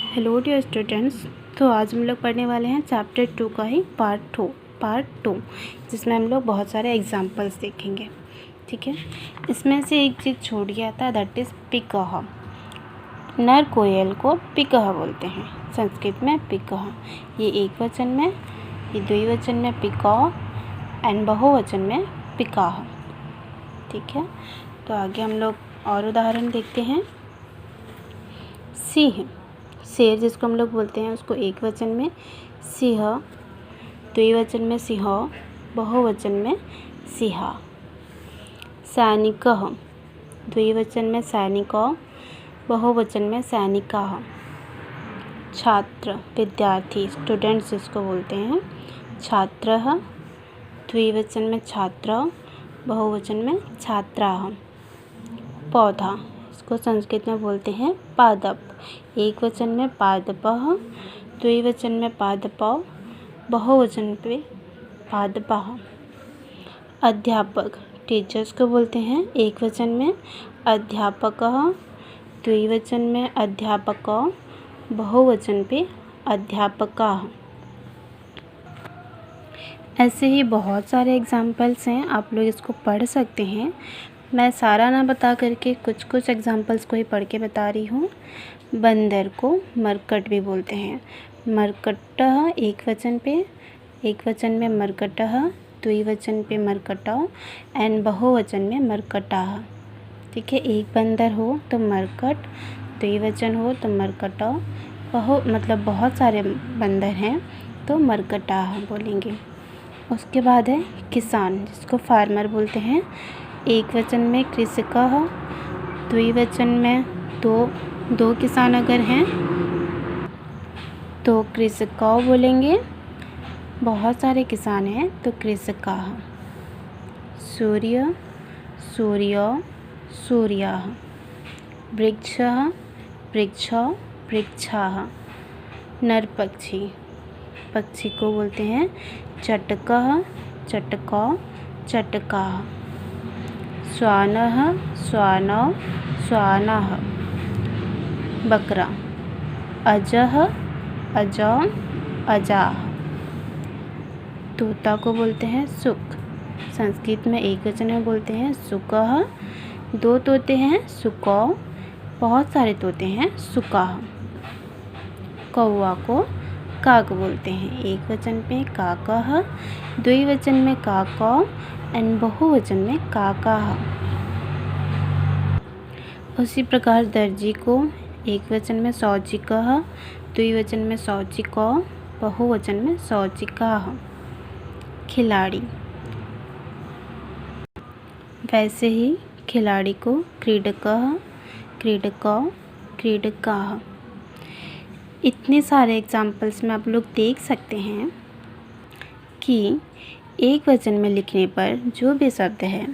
Hello dear students. तो आज हम लोग पढ़ने वाले हैं चैप्टर 2 का ही पार्ट 2 जिसमें हम लोग बहुत सारे एग्जांपल्स देखेंगे। ठीक है, इसमें से एक चीज़ छूट गया था, दैट इज़ पिकह। नर कोयल को पिकह बोलते हैं, संस्कृत में पिकह। ये एक वचन में, ये द्विवचन में पिकौ एंड बहुवचन में पिकाह। ठीक है, तो आगे हम लोग और उदाहरण देखते हैं। सिंह, शेर जिसको हम लोग बोलते हैं, उसको एक वचन में सिंह, द्विवचन में सिंहो, बहुवचन में सिंहा। सैनिकः, द्विवचन में सैनिकौ, बहुवचन में सैनिकाः। छात्र, विद्यार्थी, स्टूडेंट्स जिसको बोलते हैं, छात्रः, द्विवचन में छात्रौ, बहुवचन में छात्राः। पौधा, इसको संस्कृत में बोलते हैं पादप, एक वचन में पादपः, द्विवचन में पादपौ, बहुवचन पे पादपाः। अध्यापक, टीचर्स को बोलते हैं, एक वचन में अध्यापकः, द्विवचन में अध्यापकौ, बहुवचन पे अध्यापकाः। ऐसे ही बहुत सारे एग्जाम्पल्स हैं, आप लोग इसको पढ़ सकते हैं। मैं सारा ना बता करके कुछ कुछ एग्जाम्पल्स को ही पढ़ के बता रही हूँ। बंदर को मरकट भी बोलते हैं। मरकटः एक वचन पे, एक वचन में मरकटः, द्विवचन पे मरकटौ एंड बहुवचन में मरकटाः। ठीक है, एक बंदर हो तो मरकट, द्विवचन हो तो मरकटौ, मतलब बहुत सारे बंदर हैं तो मरकटाः बोलेंगे। उसके बाद है किसान, जिसको फार्मर बोलते हैं, एक वचन में कृषकः, द्विवचन में दो किसान अगर हैं तो कृषकौ बोलेंगे, बहुत सारे किसान हैं तो कृषकाः। सूर्य, सूर्यौ, सूर्याः। वृक्षः, वृक्षौ, वृक्षाः। नर पक्षी, पक्षी को बोलते हैं चटकः, चटकौ, चटकाः। श्वानः, श्वानौ, श्वानाः। बकरा, अजः, अजौ, अजाः। तोता को बोलते हैं सुक, संस्कृत में एक वचन में बोलते हैं सुकः, दो तोते हैं सुकौ, बहुत सारे तोते हैं सुकाः। कौवा को काक बोलते हैं, एक वचन पे काकः, द्विवचन में काकौ एंड बहुवचन में काकाः। उसी प्रकार दर्जी को एक वचन में सौचिकः, द्विवचन में सौचिकौ, बहुवचन में सौचिकाः। खिलाड़ी, वैसे ही खिलाड़ी को क्रीडकः, क्रीडकौ, क्रीडकाः। इतने सारे एग्जाम्पल्स में आप लोग देख सकते हैं कि एक वचन में लिखने पर जो भी शब्द है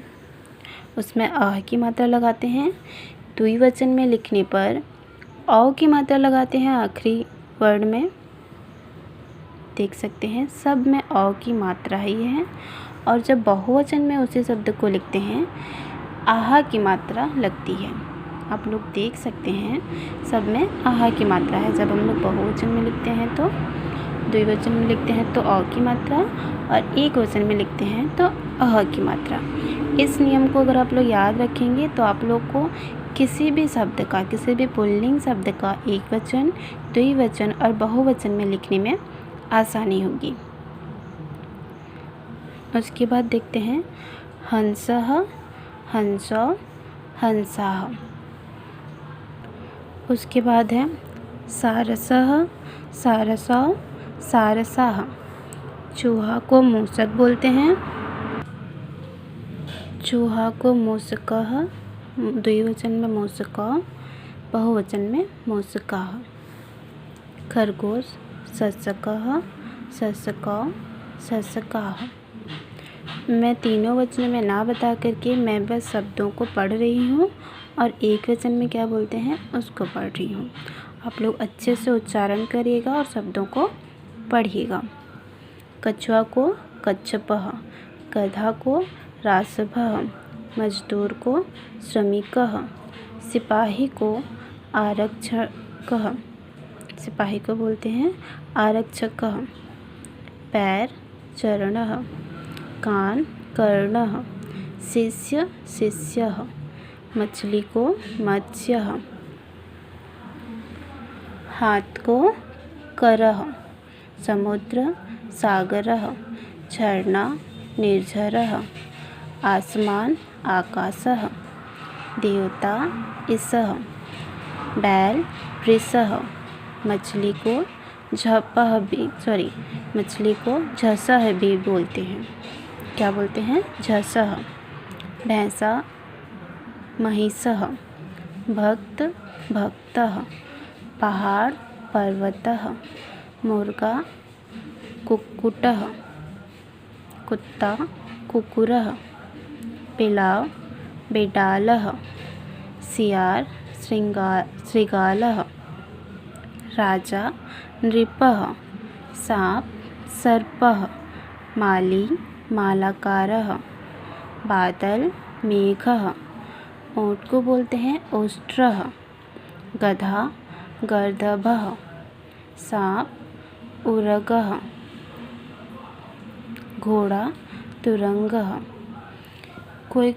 उसमें अ की मात्रा लगाते हैं, द्विवचन में लिखने पर औ की मात्रा लगाते हैं आखिरी वर्ड में। देख सकते हैं सब में औ की मात्रा ही है, और जब बहुवचन में उसी शब्द को लिखते हैं आहा की मात्रा लगती है। आप लोग देख सकते हैं सब में आहा की मात्रा है। जब हम लोग बहुवचन में लिखते हैं तो, द्विवचन में लिखते हैं तो औ की मात्रा, और एक वचन में लिखते हैं तो अह की मात्रा। इस नियम को अगर आप लोग याद रखेंगे तो आप लोग को किसी भी शब्द का, किसी भी पुल्लिंग शब्द का एक वचन, द्विवचन और बहुवचन में लिखने में आसानी होगी। उसके बाद देखते हैं हंसः, हंसौ, हंसाः। उसके बाद है सारसः, सारसौ, सारसाः। चूहा को मूषक बोलते हैं, चूहा को मूषकः, द्विवचन में मूषकौ, बहुवचन में मूषकाः। खरगोश सशकः, सशकौ, सशकाः। मैं तीनों वचन में ना बता करके मैं बस शब्दों को पढ़ रही हूँ और एक वचन में क्या बोलते हैं उसको पढ़ रही हूँ। आप लोग अच्छे से उच्चारण करिएगा और शब्दों को पढ़िएगा। कछुआ को कच्छपः, गधा को रासभः, मजदूर को श्रमिकः, सिपाही को आरक्षकः, सिपाही को बोलते हैं आरक्षकः। पैर चरणः। कान कर्णः। शिष्य शिष्यः। मछली को मत्स्यः। हाथ को करः। समुद्र सागरः। झरना निर्झरः। आसमान आकाशः। देवता ईशः। बैल वृषः। मछली को झसः भी बोलते हैं। क्या बोलते हैं? झसः। भैंसा महिषः। भक्त भक्तः। पहाड़ पर्वतः। मुर्गा कुक्कुटः। कुत्ता कुकुरः। बिलाव बिडालः। सियार श्रृगालः। राजा नृपः। सांप सर्पः। माली मालाकारः। बादल मेघः। ऊँट को बोलते हैं ओष्ट्रः। गधा गर्दभः। सांप उरगः। घोड़ा तुरंगः। कोई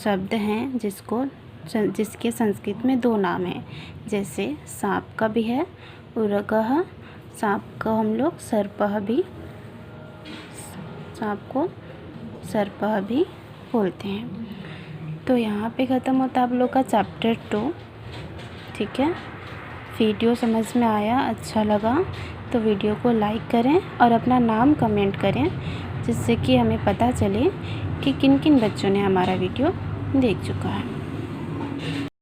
शब्द हैं जिसके संस्कृत में 2 नाम हैं, जैसे सांप का भी है उरगः। सांप को हम लोग सर्पः भी बोलते हैं। तो यहाँ पे ख़त्म होता है आप लोग का चैप्टर 2। ठीक है, वीडियो समझ में आया, अच्छा लगा तो वीडियो को लाइक करें और अपना नाम कमेंट करें, जिससे कि हमें पता चले कि किन किन बच्चों ने हमारा वीडियो देख चुका है।